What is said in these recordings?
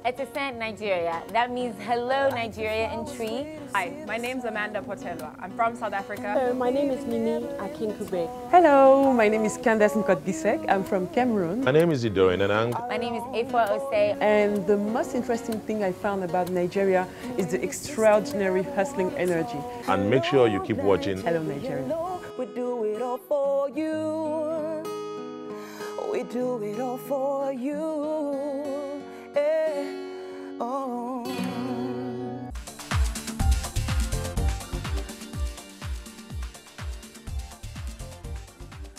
Etisent Nigeria. That means hello Nigeria in Tree. Hi, my name's Amanda Potelwa. I'm from South Africa. Hello, my name is Nini Akinkube. Hello, my name is Candace Nkotbisek. I'm from Cameroon. My name is Reorientation. My name is Efwa Osei. And the most interesting thing I found about Nigeria is the extraordinary hustling energy. And make sure you keep watching Hello Nigeria. We do it all for you. We do it all for you. Oh.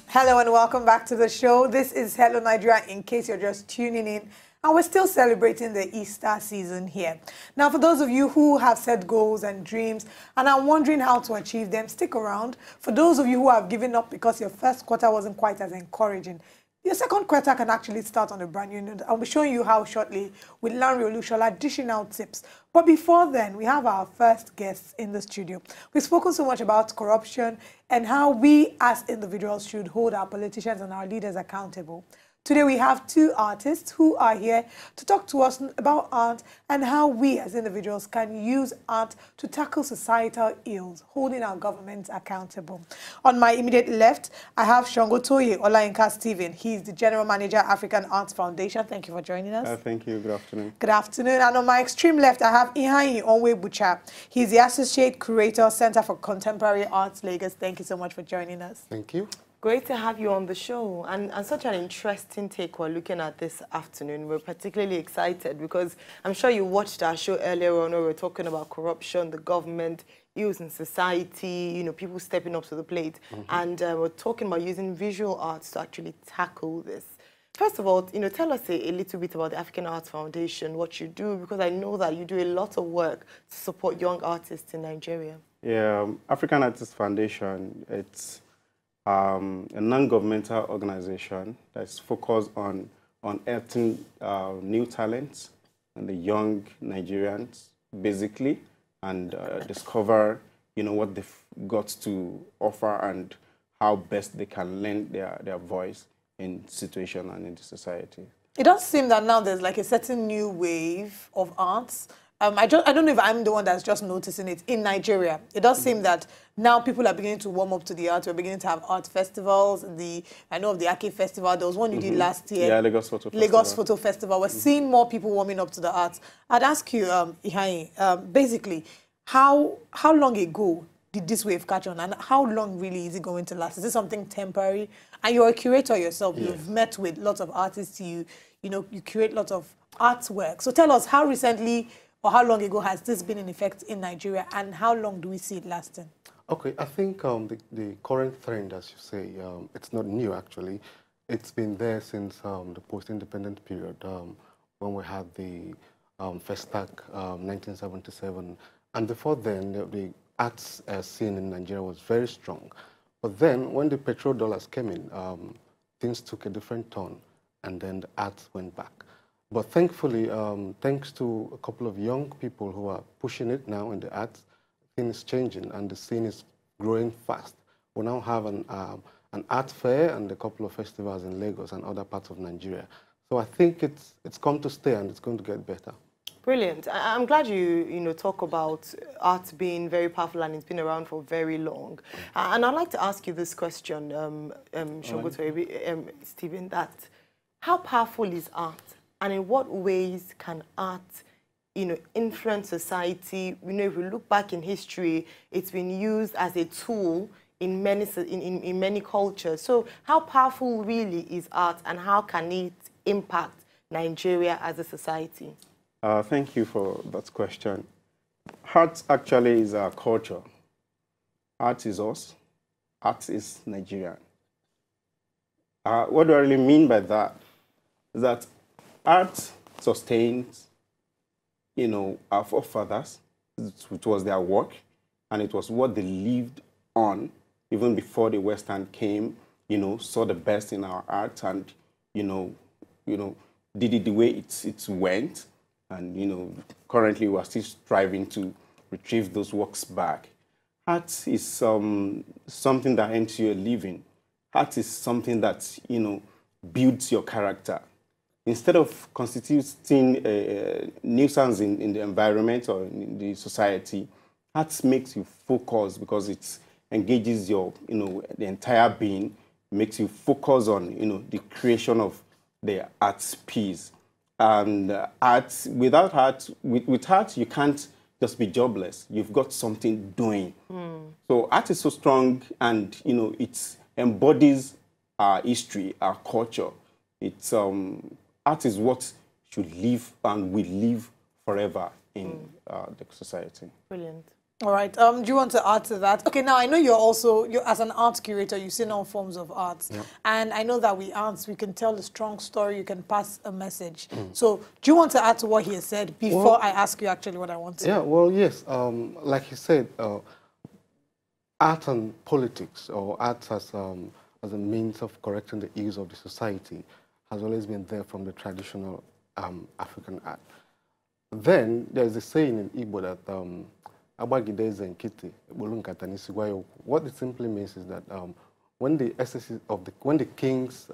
Hello and welcome back to the show. This is Hello Nigeria, in case you're just tuning in. And we're still celebrating the Easter season here. Now, for those of you who have set goals and dreams and are wondering how to achieve them, stick around. For those of you who have given up because your first quarter wasn't quite as encouraging, your second quarter can actually start on a brand new note. I'll be showing you how shortly with Lanre Olushola dishing out tips. But before then, we have our first guests in the studio. We've spoken so much about corruption and how we as individuals should hold our politicians and our leaders accountable. Today we have two artists who are here to talk to us about art and how we as individuals can use art to tackle societal ills, holding our governments accountable. On my immediate left, I have Shongotoye Olayinka Stephen. He's the General Manager, African Arts Foundation. Thank you for joining us. Thank you. Good afternoon. Good afternoon. And on my extreme left, I have Ihayi Onwe-Bucha. He's the Associate Curator, Center for Contemporary Arts, Lagos. Thank you so much for joining us. Thank you. Great to have you on the show, and such an interesting take we're looking at this afternoon. We're particularly excited because I'm sure you watched our show earlier on where we were talking about corruption, the government, ills in society, you know, people stepping up to the plate. And we're talking about using visual arts to actually tackle this. First of all, you know, tell us a little bit about the African Arts Foundation, what you do, because I know that you do a lot of work to support young artists in Nigeria. Yeah, African Artists Foundation, it's a non-governmental organization that's focused on unearthing new talents and the young Nigerians, basically, and discover, you know, what they've got to offer and how best they can lend their voice in situation and in the society. It does seem that now there's like a certain new wave of arts. I don't know if I'm the one that's just noticing it in Nigeria. It does seem that now people are beginning to warm up to the art. We're beginning to have art festivals. I know of the Ake Festival. There was one you did last year. Yeah, Lagos Photo Festival. Lagos Photo Festival. We're seeing more people warming up to the arts. I'd ask you, Ihayi, basically, how long ago did this wave catch on, and how long really is it going to last? Is this something temporary? And you're a curator yourself. Yes. You've met with lots of artists. You curate lots of artwork. So tell us, how recently or how long ago has this been in effect in Nigeria, and how long do we see it lasting? Okay, I think the current trend, as you say, it's not new actually. It's been there since the post-independent period, when we had the Festac 1977. And before then, the arts scene in Nigeria was very strong. But then, when the petrodollars came in, things took a different turn, and then the arts went back. But thankfully, thanks to a couple of young people who are pushing it now in the arts, things is changing and the scene is growing fast. We now have an art fair and a couple of festivals in Lagos and other parts of Nigeria. So I think it's come to stay and it's going to get better. Brilliant. I'm glad you talk about art being very powerful and it's been around for very long. And I'd like to ask you this question, Shongotoye, Stephen, that how powerful is art? And in what ways can art, influence society? If we look back in history, it's been used as a tool in many cultures. So how powerful really is art, and how can it impact Nigeria as a society? Thank you for that question. Art actually is our culture. Art is us. Art is Nigerian. What do I really mean by that? Is that art sustains, our forefathers. It was their work, and it was what they lived on even before the Western came, saw the best in our art and, did it the way it went. And, currently we are still striving to retrieve those works back. Art is something that earns you a living. Art is something that, builds your character. instead of constituting a nuisance in the environment or in the society, art makes you focus because it engages your, the entire being, makes you focus on, the creation of the art piece. And art, without art, with art, you can't just be jobless. You've got something doing. So art is so strong, and it embodies our history, our culture. It's art is what should live and will live forever in the society. Brilliant. All right. Do you want to add to that? Okay, now I know you're as an art curator, you've seen all forms of art. Yeah. And I know that we can tell a strong story, you can pass a message. So do you want to add to what he has said before I ask you actually what I want to? Yeah, well, yes. Like he said, art and politics, or art as a means of correcting the ills of the society, has always been there from the traditional African art. Then there's a saying in Igbo that what it simply means is that when the excesses of when the king's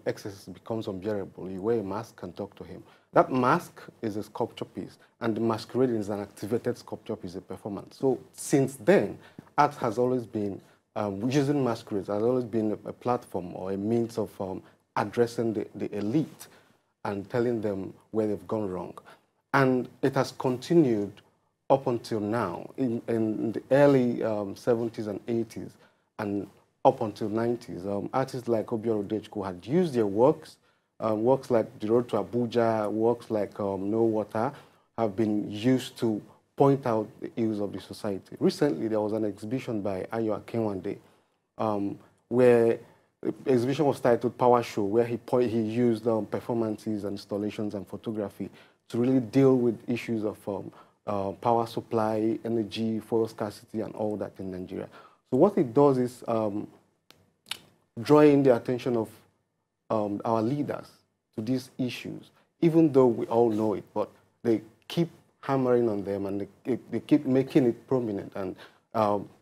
excesses becomes unbearable, you wear a mask and talk to him. That mask is a sculpture piece, and the masquerade is an activated sculpture piece, a performance. So since then, art has always been using masquerades has always been a platform or a means of addressing the elite and telling them where they've gone wrong, and it has continued up until now, in the early 70s and 80s, and up until 90s, artists like Obiora Udechukwu had used their works, works like The Road to Abuja, works like No Water, have been used to point out the ills of the society. Recently, there was an exhibition by Ayo Akinwande, where the exhibition was titled Power Show, where he used performances and installations and photography to really deal with issues of power supply, energy, fuel scarcity, and all that in Nigeria. So what it does is drawing the attention of our leaders to these issues, even though we all know it, but they keep hammering on them, and they keep making it prominent and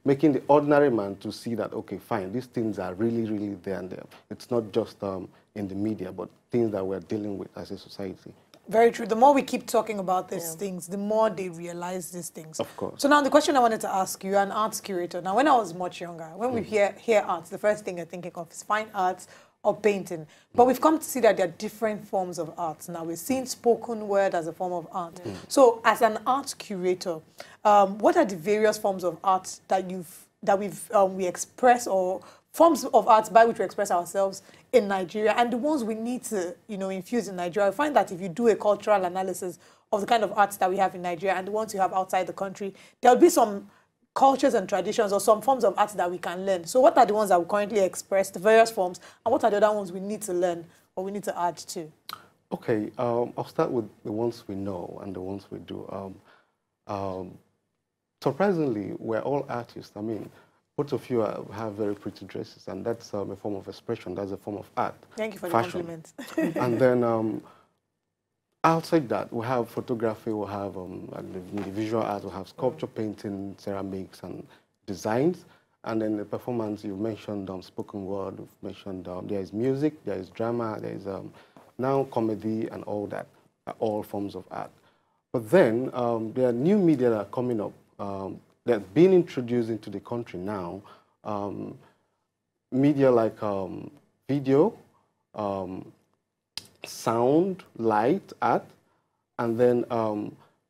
making the ordinary man to see that, okay, fine, these things are really, really there and there. It's not just in the media, but things that we're dealing with as a society. Very true. The more we keep talking about these things, the more they realize these things. Of course. So now the question I wanted to ask you, you're an arts curator. Now, when I was much younger, when we hear arts, the first thing you're thinking of is fine arts or painting. But we've come to see that there are different forms of arts. Now, we're seeing spoken word as a form of art. So as an art curator, what are the various forms of art that we express, or forms of art by which we express ourselves in Nigeria, and the ones we need to, infuse in Nigeria? I find that if you do a cultural analysis of the kind of arts that we have in Nigeria and the ones you have outside the country, there'll be some cultures and traditions or some forms of art that we can learn. So what are the ones that we currently express, the various forms, and what are the other ones we need to learn or we need to add to? Okay, I'll start with the ones we know and the ones we do. Surprisingly, we're all artists. I mean, both of you have very pretty dresses, and that's a form of expression. That's a form of art. Thank you for fashion. the compliment. And then outside that, we have photography, we have the visual art, we have sculpture, painting, ceramics, and designs. And then the performance, you mentioned spoken word, you've mentioned there is music, there is drama, there is now comedy, and all that, all forms of art. But then there are new media that are coming up. That's being introduced into the country now, media like video, sound, light, art, and then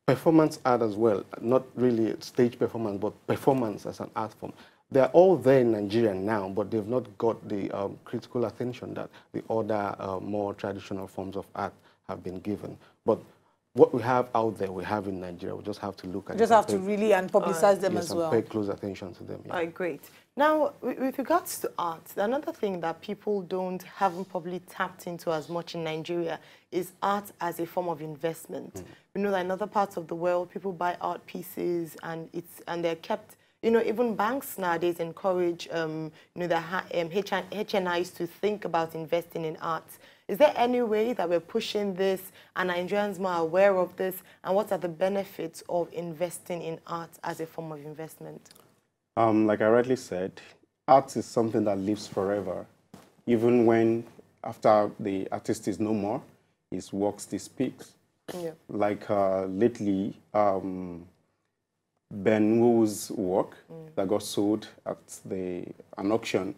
performance art as well. Not really stage performance, but performance as an art form. They're all there in Nigeria now, but they've not got the critical attention that the other more traditional forms of art have been given. But what we have out there, we have in Nigeria. We just have to look at it. Just have to really publicize them as well. Pay close attention to them. Yeah. All right, great. Now, with regards to art, another thing that people haven't probably tapped into as much in Nigeria is art as a form of investment. We know that in other parts of the world, people buy art pieces and they're kept. Even banks nowadays encourage, the HNIs to think about investing in art. Is there any way that we're pushing this and Nigerians more aware of this? And what are the benefits of investing in art as a form of investment? Like I rightly said, art is something that lives forever. Even when after the artist is no more, his work still speaks. Yeah. Like lately, Ben Wu's work that got sold at an auction,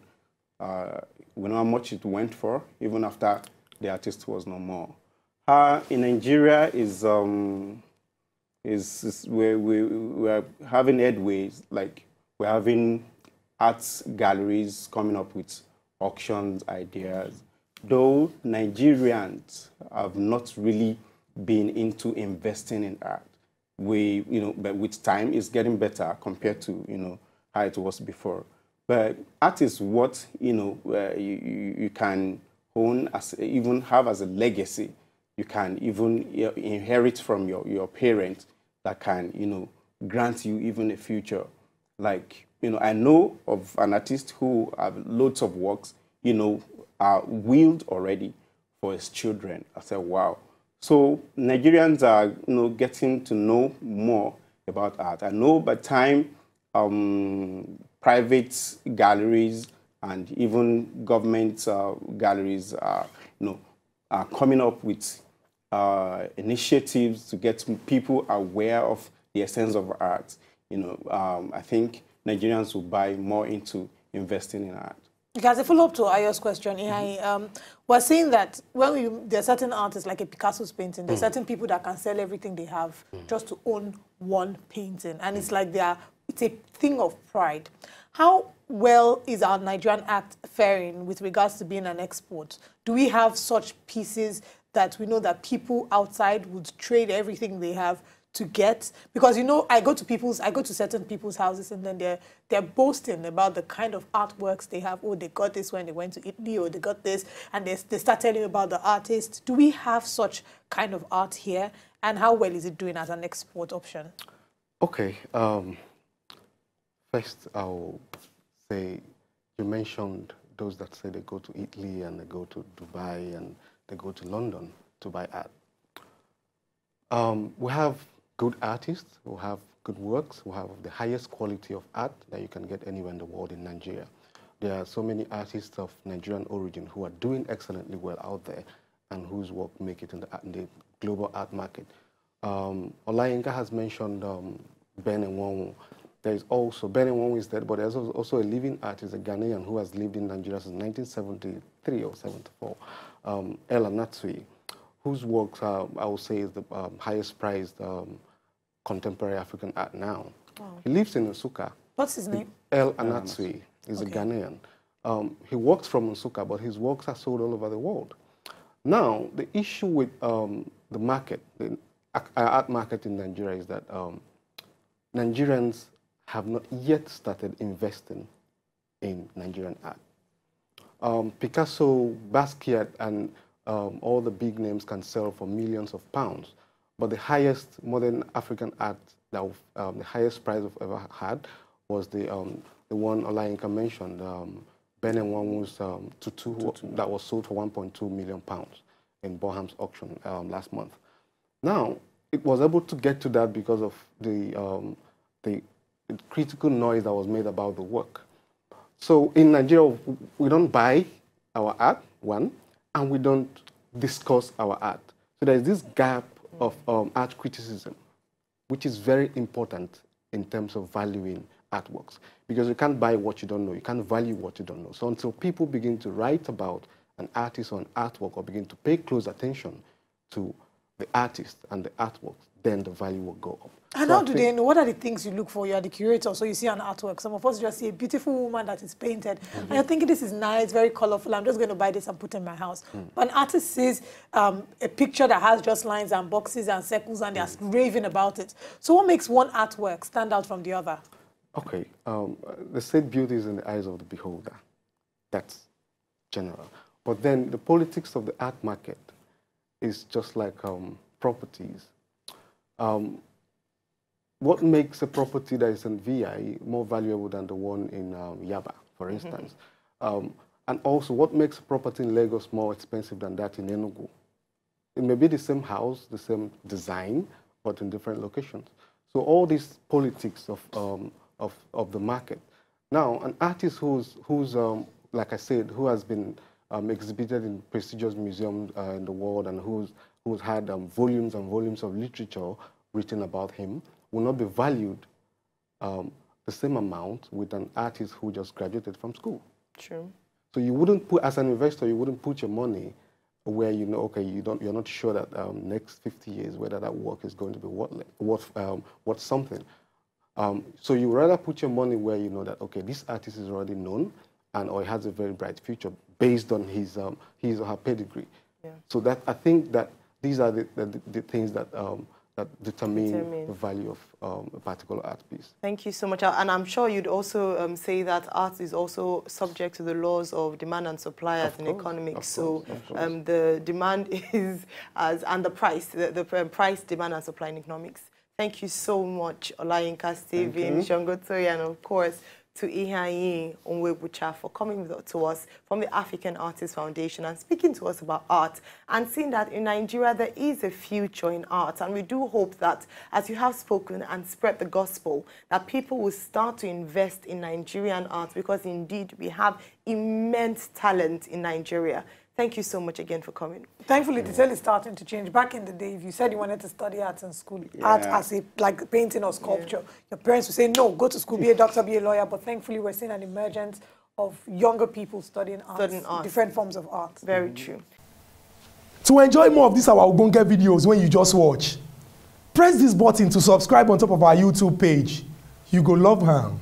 we know how much it went for, even after the artist was no more. In Nigeria we're having headways, like we're having arts galleries coming up with auctions, ideas. Though Nigerians have not really been into investing in art. But with time, it's getting better compared to, how it was before. But art is what, you can own, even have as a legacy. You can even inherit from your parents that can, grant you even a future. Like, I know of an artist who have loads of works, are willed already for his children. I said, wow. So Nigerians are, getting to know more about art. I know by time private galleries and even government galleries are coming up with initiatives to get people aware of the essence of art. I think Nigerians will buy more into investing in art. As a follow-up to Ayo's question, we're saying that there are certain artists, like a Picasso's painting, there are certain people that can sell everything they have just to own one painting. And it's like it's a thing of pride. How well is our Nigerian art faring with regards to being an export? Do we have such pieces that we know that people outside would trade everything they have to get? Because I go to certain people's houses and then they're boasting about the kind of artworks they have. Oh, they got this when they went to Italy, or they got this, and they start telling you about the artist. Do we have such kind of art here, and how well is it doing as an export option? Okay. First, I'll say you mentioned those that say they go to Italy and they go to Dubai and they go to London to buy art. We have good artists, who have good works, who have the highest quality of art that you can get anywhere in the world in Nigeria. There are so many artists of Nigerian origin who are doing excellently well out there and whose work make it in the global art market. Olayinka has mentioned Ben Nwangu. There is also, Ben Nwangu is dead, but there's also a living artist, a Ghanaian who has lived in Nigeria since 1973 or 74, Ella Natsui, whose works I would say is the highest priced contemporary African art now. Wow. He lives in Nsukka. What's his name? El Anatsui. He's a Ghanaian. He works from Nsukka, but his works are sold all over the world. Now, the issue with the market, the art market in Nigeria is that Nigerians have not yet started investing in Nigerian art. Picasso, Basquiat, and all the big names can sell for millions of pounds. But the highest modern African art, that the highest price we've ever had, was the one Olayinka mentioned, Ben Nwangu's tutu that was sold for 1.2 million pounds in Boham's auction last month. Now, it was able to get to that because of the critical noise that was made about the work. So in Nigeria, we don't buy our art, one, and we don't discuss our art. So there's this gap of art criticism, which is very important in terms of valuing artworks, because you can't buy what you don't know, you can't value what you don't know. So until people begin to write about an artist or an artwork, or begin to pay close attention to the artist and the artwork, then the value will go up. And so how do they know? What are the things you look for? You are the curator, so you see an artwork. Some of us just see a beautiful woman that is painted, and you're thinking, this is nice, very colorful, I'm just going to buy this and put it in my house. But an artist sees a picture that has just lines and boxes and circles, and they're raving about it. So what makes one artwork stand out from the other? Okay, they said beauty is in the eyes of the beholder. That's general. But then the politics of the art market is just like properties. What makes a property that is in VI more valuable than the one in Yaba, for instance? And also, what makes a property in Lagos more expensive than that in Enugu? It may be the same house, the same design, but in different locations. So all these politics of the market. Now, an artist who's like I said, who has been exhibited in prestigious museums in the world and who's had volumes and volumes of literature written about him will not be valued the same amount with an artist who just graduated from school. True. So you wouldn't put, as an investor, you wouldn't put your money where you know, okay, you're not sure that next 50 years whether that work is going to be worth something. So you rather put your money where you know that, okay, this artist is already known or he has a very bright future based on his or her pedigree. Yeah. So that I think that these are the things that that determine the value of a particular art piece. Thank you so much. And I'm sure you'd also say that art is also subject to the laws of demand and supply in economics. So the demand is and the price, the price, demand and supply in economics. Thank you so much, Olayinka, Stephen, Shongotoye, and of course, to Ihayin Onwebucha for coming to us from the African Artists Foundation and speaking to us about art and seeing that in Nigeria there is a future in art. And we do hope that as you have spoken and spread the gospel, that people will start to invest in Nigerian art because indeed we have immense talent in Nigeria. Thank you so much again for coming. Thankfully, the tale is starting to change. Back in the day, if you said you wanted to study art in school, art as like painting or sculpture, your parents would say, no, go to school, be a doctor, be a lawyer. But thankfully, we're seeing an emergence of younger people studying art, different forms of art. Very true. To enjoy more of these our Ogbonge videos when you just watch, press this button to subscribe on top of our YouTube page. You go love her.